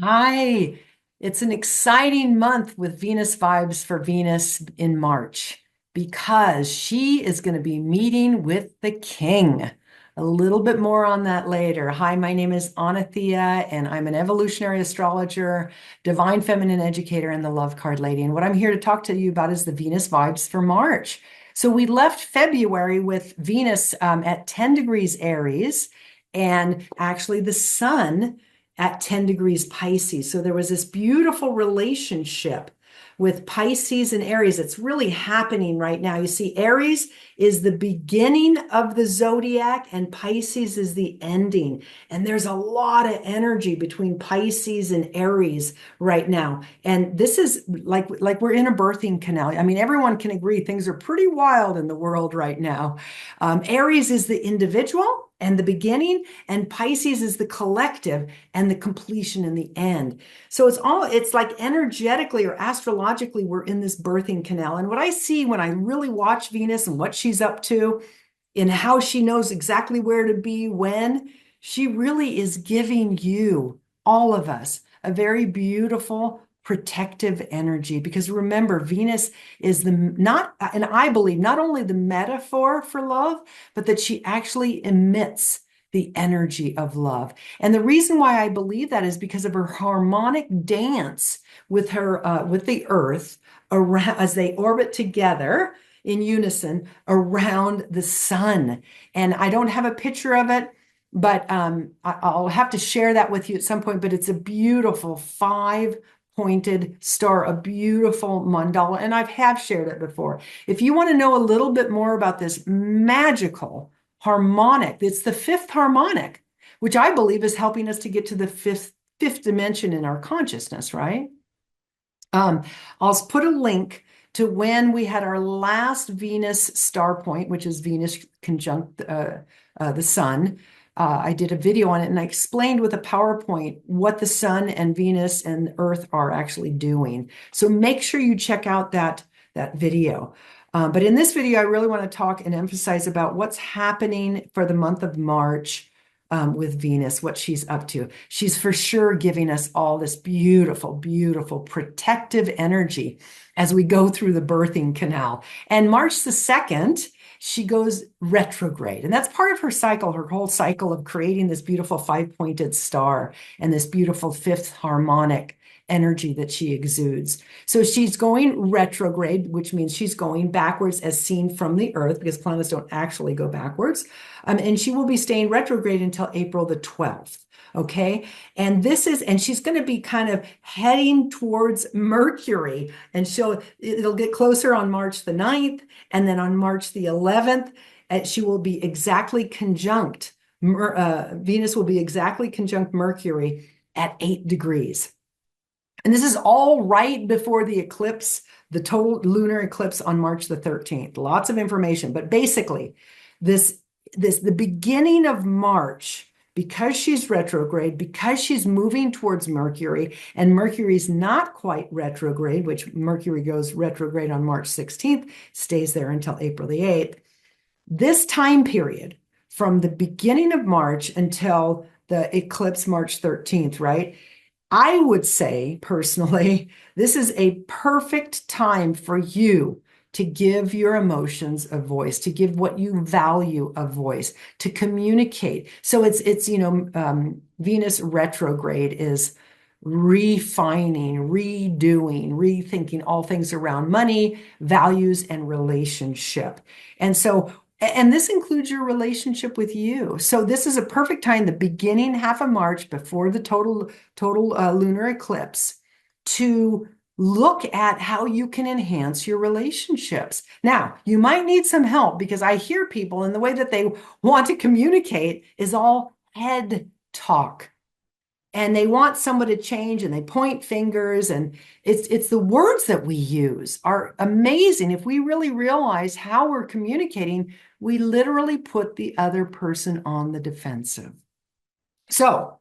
Hi, it's an exciting month with Venus vibes for Venus in March because she is going to be meeting with the king. A little bit more on that later. Hi, my name is Anathea, and I'm an evolutionary astrologer, divine feminine educator, and the love card lady. And what I'm here to talk to you about is the Venus vibes for March. So we left February with Venus at 10 degrees Aries, and actually the sun at 10 degrees Pisces. So there was this beautiful relationship with Pisces and Aries. It's really happening right now. You see, Aries is the beginning of the zodiac and Pisces is the ending. And there's a lot of energy between Pisces and Aries right now. And this is like we're in a birthing canal. I mean, everyone can agree things are pretty wild in the world right now. Aries is the individual and the beginning, and Pisces is the collective and the completion in the end. So it's like energetically or astrologically, we're in this birthing canal. And what I see when I really watch Venus and what she's up to and how she knows exactly where to be when, she really is giving you, all of us, a very beautiful protective energy. Because remember, Venus is the not, and I believe not only the metaphor for love, but that she actually emits the energy of love. And the reason why I believe that is because of her harmonic dance with her with the earth around as they orbit together in unison around the sun. And I don't have a picture of it, but I'll have to share that with you at some point. But it's a beautiful five-pointed star, a beautiful mandala, and I have shared it before. If you want to know a little bit more about this magical harmonic, it's the fifth harmonic, which I believe is helping us to get to the fifth dimension in our consciousness, right? Um, I'll put a link to when we had our last Venus star point, which is Venus conjunct the sun. I did a video on it and I explained with a PowerPoint what the sun and Venus and Earth are actually doing. So make sure you check out that video. But in this video, I really want to talk and emphasize about what's happening for the month of March with Venus, what she's up to. She's for sure giving us all this beautiful, beautiful protective energy as we go through the birthing canal. And March the 2nd, she goes retrograde. And that's part of her cycle, her whole cycle of creating this beautiful five-pointed star and this beautiful fifth harmonic energy that she exudes. So she's going retrograde, which means she's going backwards as seen from the Earth, because planets don't actually go backwards. And she will be staying retrograde until April the 12th. Okay. And she's going to be kind of heading towards Mercury, and it'll get closer on March the 9th. And then on March the 11th, she will be exactly conjunct. Venus will be exactly conjunct Mercury at 8 degrees. And this is all right before the eclipse, the total lunar eclipse on March the 13th. Lots of information, but basically, the beginning of March, because she's retrograde, because she's moving towards Mercury, and Mercury's not quite retrograde, which Mercury goes retrograde on March 16th, stays there until April the 8th. This time period, from the beginning of March until the eclipse March 13th, right? I would say personally, this is a perfect time for you to give your emotions a voice, to give what you value a voice, to communicate. So Venus retrograde is refining, redoing, rethinking all things around money, values, and relationship. And this includes your relationship with you. So this is a perfect time, the beginning half of March before the total lunar eclipse, to look at how you can enhance your relationships. Now, you might need some help because I hear people and the way that they want to communicate is all head talk. And they want someone to change and they point fingers, and it's the words that we use are amazing. If we really realize how we're communicating, we literally put the other person on the defensive. So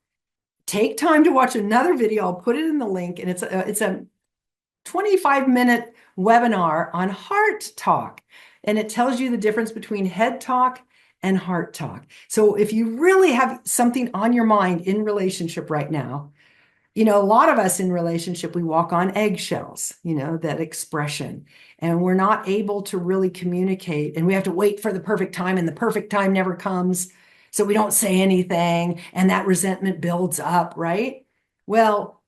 take time to watch another video. I'll put it in the link, and it's a 25-minute webinar on heart talk. And it tells you the difference between head talk and heart talk. So if you really have something on your mind in relationship right now, A lot of us in relationship, we walk on eggshells, that expression, and we're not able to really communicate, and we have to wait for the perfect time, and the perfect time never comes. So we don't say anything, and that resentment builds up, right? Well,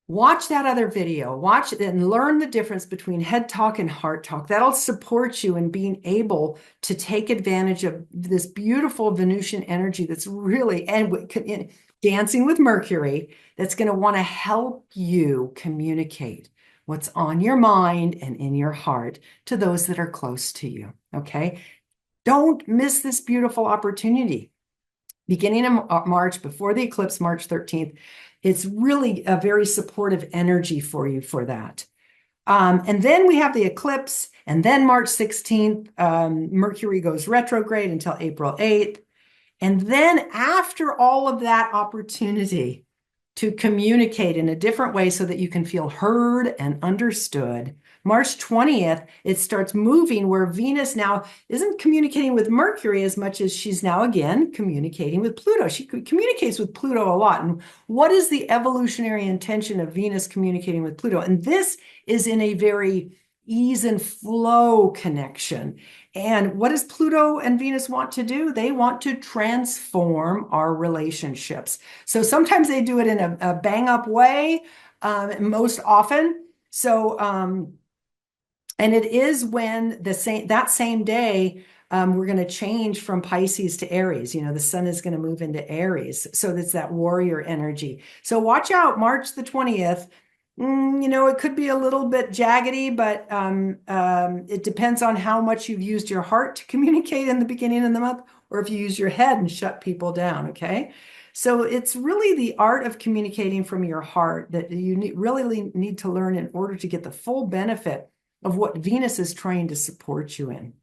watch that other video, watch it and learn the difference between head talk and heart talk. That'll support you in being able to take advantage of this beautiful Venusian energy that's really, and dancing with Mercury, that's going to want to help you communicate what's on your mind and in your heart to those that are close to you. Okay. Don't miss this beautiful opportunity. Beginning of March, before the eclipse, March 13th, it's really a very supportive energy for you for that. And then we have the eclipse, and then March 16th, Mercury goes retrograde until April 8th. And then after all of that opportunity to communicate in a different way so that you can feel heard and understood, March 20th, it starts moving where Venus now isn't communicating with Mercury as much as she's now again communicating with Pluto. She communicates with Pluto a lot. And what is the evolutionary intention of Venus communicating with Pluto? And this is in a very ease and flow connection. And what does Pluto and Venus want to do? They want to transform our relationships. So sometimes they do it in a bang up way, most often. So, and it is when that same day, we're going to change from Pisces to Aries. The sun is going to move into Aries. So that's that warrior energy. So watch out, March the 20th. It could be a little bit jaggedy, but it depends on how much you've used your heart to communicate in the beginning of the month, or if you use your head and shut people down, okay? So it's really the art of communicating from your heart that you really need to learn in order to get the full benefit of what Venus is trying to support you in.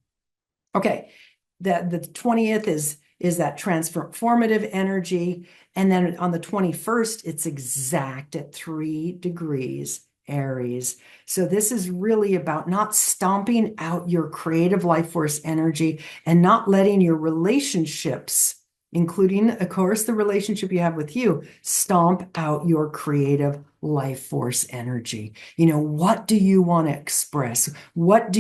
Okay, the 20th is that transformative energy. And then on the 21st, it's exact at 3 degrees Aries. So this is really about not stomping out your creative life force energy and not letting your relationships, including, of course, the relationship you have with you, stomp out your creative life force energy. What do you want to express? What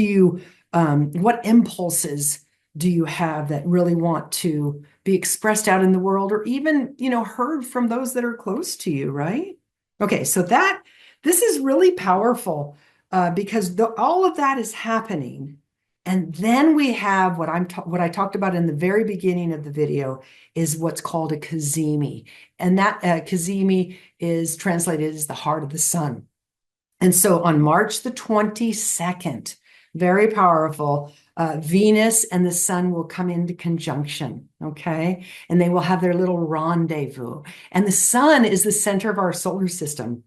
impulses do you have that really want to be expressed out in the world, or even, heard from those that are close to you, right? Okay, so this is really powerful because all of that is happening. And then we have what I talked about in the very beginning of the video is what's called a cazimi. And that cazimi is translated as the heart of the sun. And so on March the 22nd, very powerful, Venus and the sun will come into conjunction, okay? And they will have their little rendezvous. And the sun is the center of our solar system.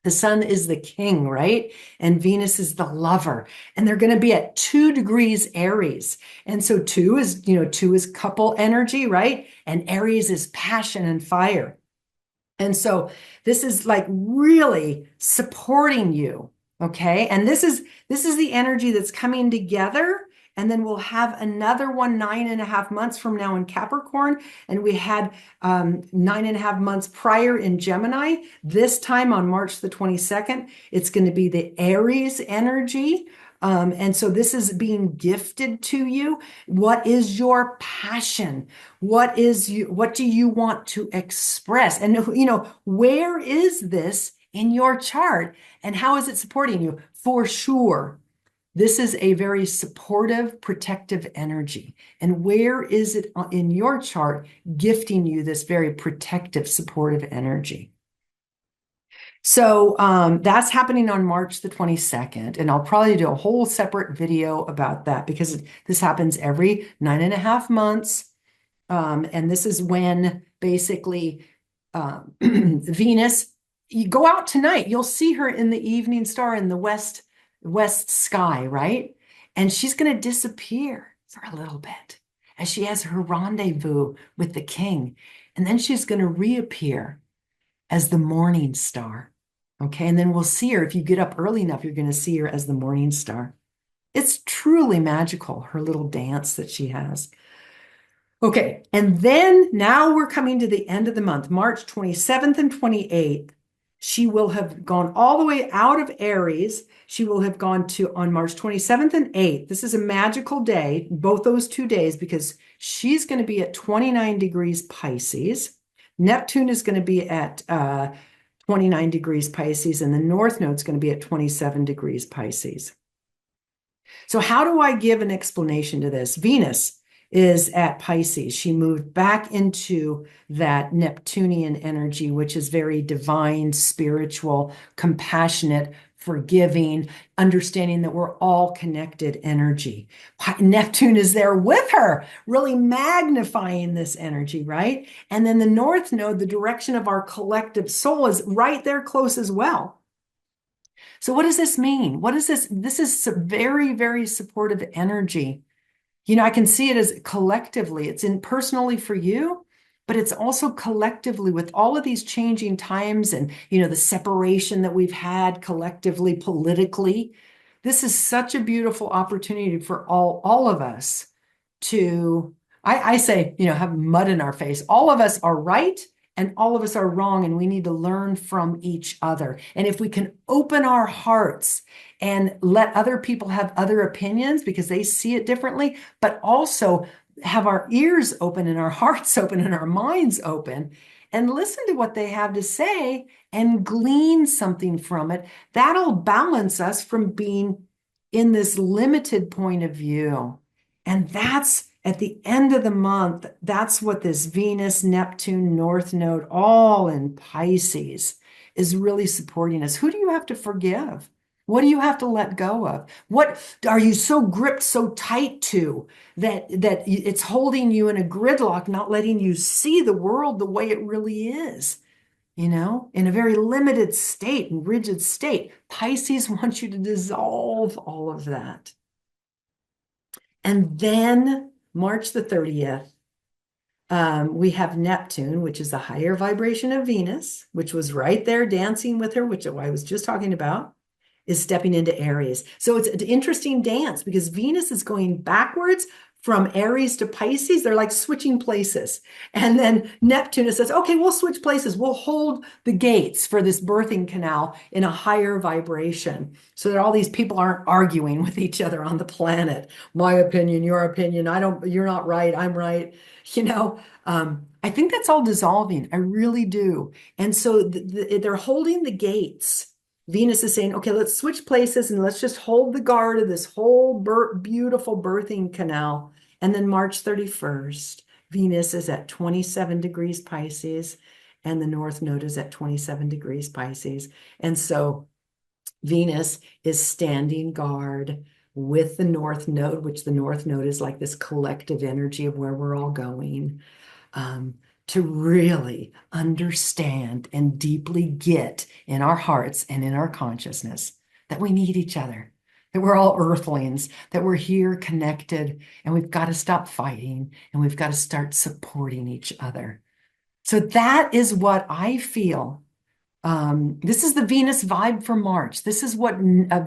The sun is the king, right? And Venus is the lover. And they're going to be at 2 degrees Aries. And so 2 is couple energy, right? And Aries is passion and fire. And so this is like really supporting you, okay? And this is the energy that's coming together. And then we'll have another one 9.5 months from now in Capricorn. And we had 9.5 months prior in Gemini. This time on March the 22nd, it's going to be the Aries energy. And so this is being gifted to you. What is your passion? What do you want to express? And, where is this in your chart and how is it supporting you? For sure, this is a very supportive, protective energy. And where is it in your chart gifting you this very protective, supportive energy? So that's happening on March the 22nd. And I'll probably do a whole separate video about that because this happens every 9.5 months. And this is when basically Venus, you go out tonight, you'll see her in the evening star in the west sky, right? And she's going to disappear for a little bit as she has her rendezvous with the king. And then she's going to reappear as the morning star. Okay, and then we'll see her. If you get up early enough, you're going to see her as the morning star. It's truly magical, her little dance that she has. Okay, and then now we're coming to the end of the month, March 27th and 28th. She will have gone all the way out of Aries. She will have gone to on March 27th and 8th. This is a magical day, both those 2 days, because she's going to be at 29 degrees Pisces. Neptune is going to be at 29 degrees Pisces, and the North Node is going to be at 27 degrees Pisces. So how do I give an explanation to this? Venus is at Pisces. She moved back into that Neptunian energy, which is very divine, spiritual, compassionate, forgiving, understanding that we're all connected energy. Neptune is there with her, really magnifying this energy, right? And then the North Node, the direction of our collective soul, is right there close as well. So what does this mean? What is this? This is very, very supportive energy. I can see it as collectively. It's in personally for you, but it's also collectively with all of these changing times and, the separation that we've had collectively, politically. This is such a beautiful opportunity for all of us to, I say, have mud in our face. All of us are right and all of us are wrong, and we need to learn from each other. And if we can open our hearts and let other people have other opinions because they see it differently, but also have our ears open and our hearts open and our minds open and listen to what they have to say and glean something from it, that'll balance us from being in this limited point of view. And that's at the end of the month, that's what this Venus, Neptune, North Node, all in Pisces, is really supporting us. Who do you have to forgive? What do you have to let go of? What are you so gripped so tight to that it's holding you in a gridlock, not letting you see the world the way it really is? In a very limited state and rigid state. Pisces wants you to dissolve all of that. And then March the 30th, we have Neptune, which is the higher vibration of Venus, which was right there dancing with her, which I was just talking about, is stepping into Aries. So it's an interesting dance because Venus is going backwards from Aries to Pisces. They're like switching places. And then Neptune says, okay, we'll switch places. We'll hold the gates for this birthing canal in a higher vibration so that all these people aren't arguing with each other on the planet. My opinion, your opinion, you're not right, I'm right. I think that's all dissolving. I really do. And so they're holding the gates. Venus is saying, okay, let's switch places and let's just hold the guard of this whole beautiful birthing canal. And then March 31st, Venus is at 27 degrees Pisces and the North Node is at 27 degrees Pisces. And so Venus is standing guard with the North Node, which the North Node is like this collective energy of where we're all going. To really understand and deeply get in our hearts and in our consciousness that we need each other, that we're all earthlings, that we're here connected, and we've got to stop fighting and we've got to start supporting each other. So that is what I feel. This is the Venus vibe for March. This is what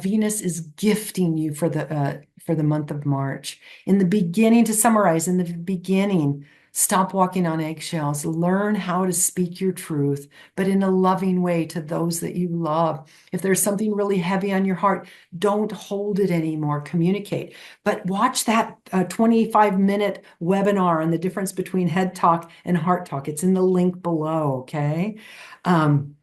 Venus is gifting you for the month of March. In the beginning, to summarize, in the beginning, stop walking on eggshells. Learn how to speak your truth, but in a loving way to those that you love. If there's something really heavy on your heart, don't hold it anymore. Communicate. But watch that 25-minute webinar on the difference between head talk and heart talk. It's in the link below, okay? And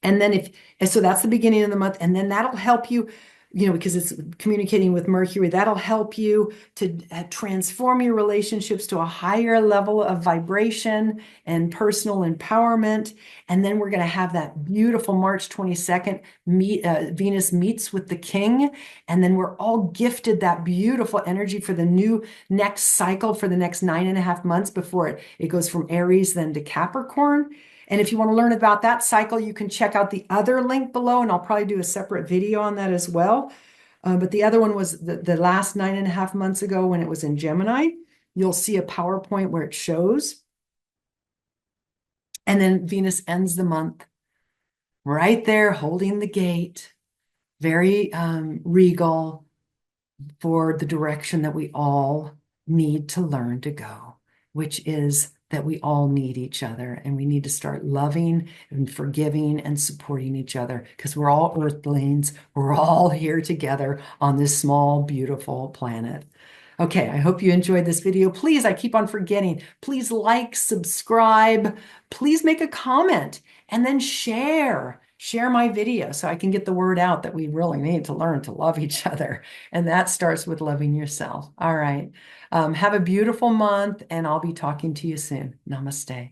then so that's the beginning of the month. And then that'll help you, because it's communicating with Mercury, that'll help you to transform your relationships to a higher level of vibration and personal empowerment. And then we're going to have that beautiful March 22nd, Venus meets with the King. And then we're all gifted that beautiful energy for the new next cycle for the next 9.5 months before it goes from Aries then to Capricorn. And if you want to learn about that cycle, you can check out the other link below, and I'll probably do a separate video on that as well. But the other one was the last 9.5 months ago when it was in Gemini. You'll see a PowerPoint where it shows. And then Venus ends the month right there holding the gate, very regal for the direction that we all need to learn to go, which is that we all need each other and we need to start loving and forgiving and supporting each other because we're all earthlings. We're all here together on this small, beautiful planet. Okay, I hope you enjoyed this video. Please, I keep on forgetting, please like, subscribe, please make a comment, and then share. Share my video so I can get the word out that we really need to learn to love each other. And that starts with loving yourself. All right. Have a beautiful month, and I'll be talking to you soon. Namaste.